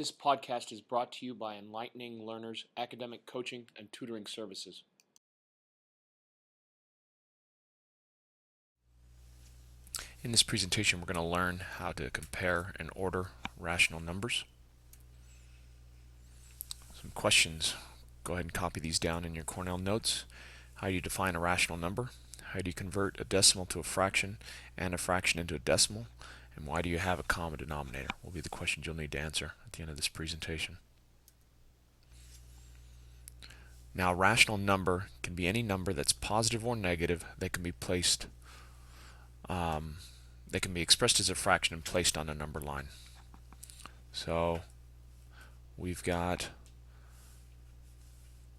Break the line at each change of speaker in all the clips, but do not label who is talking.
This podcast is brought to you by Enlightening Learners Academic Coaching and Tutoring Services.
In this presentation, we're going to learn how to compare and order rational numbers. Some questions. Go ahead and copy these down in your Cornell notes. How do you define a rational number? How do you convert a decimal to a fraction and a fraction into a decimal? And why do you have a common denominator? Will be the questions you'll need to answer at the end of this presentation. Now, a rational number can be any number that's positive or negative that can be placed that can be expressed as a fraction and placed on a number line. So we've got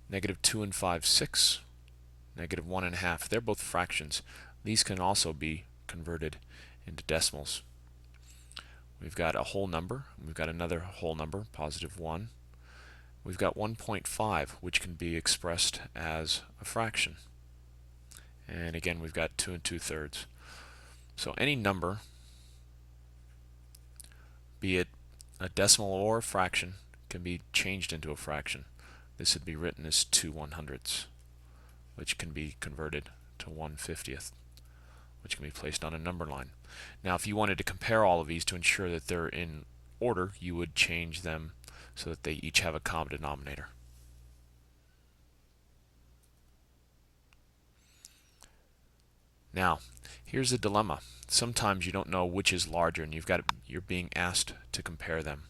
negative 2 and 5, 6, negative 1 and a half. They're both fractions. These can also be converted into decimals. We've got a whole number. We've got another whole number, positive 1. We've got 1.5, which can be expressed as a fraction. And again, we've got 2 and 2/3. So any number, be it a decimal or a fraction, can be changed into a fraction. This would be written as 2/100ths, which can be converted to 1/50th, which can be placed on a number line. Now, if you wanted to compare all of these to ensure that they're in order, you would change them so that they each have a common denominator. Now, here's a dilemma. Sometimes you don't know which is larger, and you're being asked to compare them.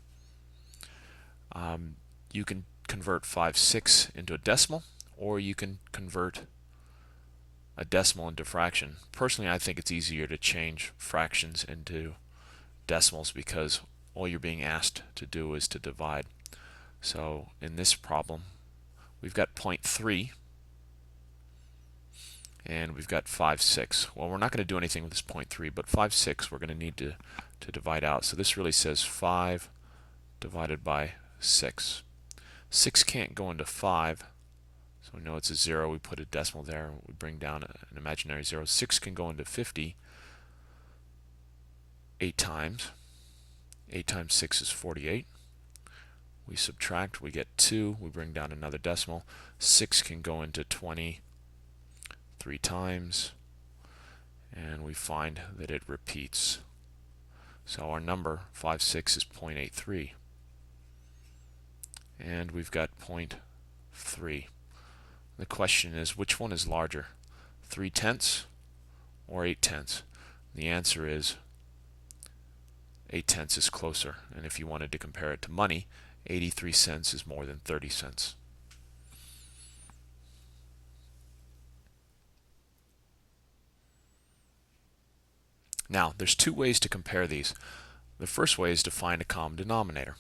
You can convert 5, 6 into a decimal, or you can convert a decimal into a fraction. Personally, I think it's easier to change fractions into decimals because all you're being asked to do is to divide. So in this problem, we've got 0.3 and we've got 5, 6. Well, we're not going to do anything with this 0.3, but 5, 6 we're going to need to divide out. So this really says 5 divided by 6. 6 can't go into 5, so we know it's a 0. We put a decimal there. We bring down an imaginary 0. 6 can go into 50 8 times. 8 times 6 is 48. We subtract, we get 2. We bring down another decimal. 6 can go into 20 3 times, and we find that it repeats. So our number 5, 6 is 0.83, and we've got 0.3. The question is, which one is larger, 3/10 or 8/10? The answer is 8/10 is closer, and if you wanted to compare it to money, 83 cents is more than 30 cents. Now, there's two ways to compare these. The first way is to find a common denominator.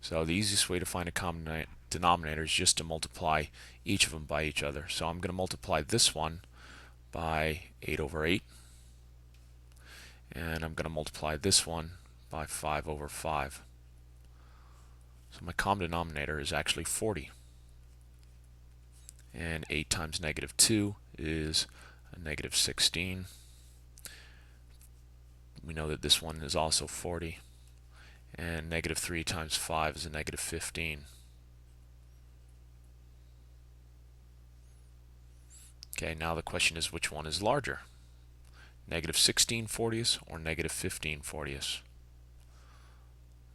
So the easiest way to find a common denominator is just to multiply each of them by each other. So I'm going to multiply this one by 8/8, and I'm going to multiply this one by 5/5. So my common denominator is actually 40. And 8 times -2 is a -16. We know that this one is also 40, and -3 times 5 is a -15. Okay, now the question is, which one is larger, -16/40 or -15/40?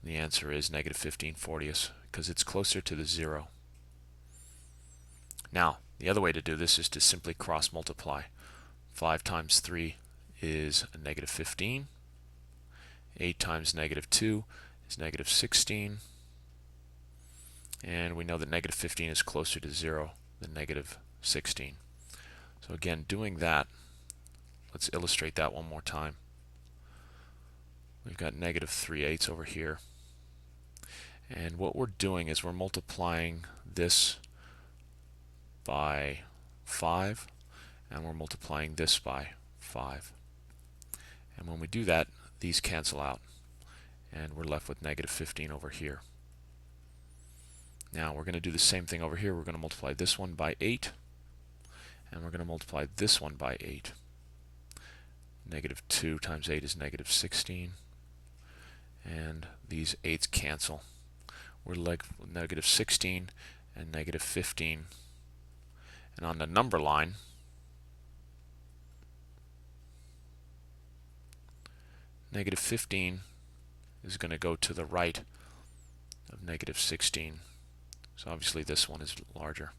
The answer is -15/40 because it's closer to the 0. Now, the other way to do this is to simply cross multiply. 5 times 3 is a -15. 8 times -2 is -16, and we know that -15 is closer to 0 than -16. So again, doing that, let's illustrate that one more time. We've got -3/8 over here, and what we're doing is we're multiplying this by 5, and we're multiplying this by 5. And when we do that, these cancel out, and we're left with -15 over here. Now we're going to do the same thing over here. We're going to multiply this one by 8, and we're going to multiply this one by 8. -2 times 8 is -16, and these 8's cancel, we're like negative 16 and negative 15. And on the number line, negative 15 is going to go to the right of negative 16. So obviously this one is larger.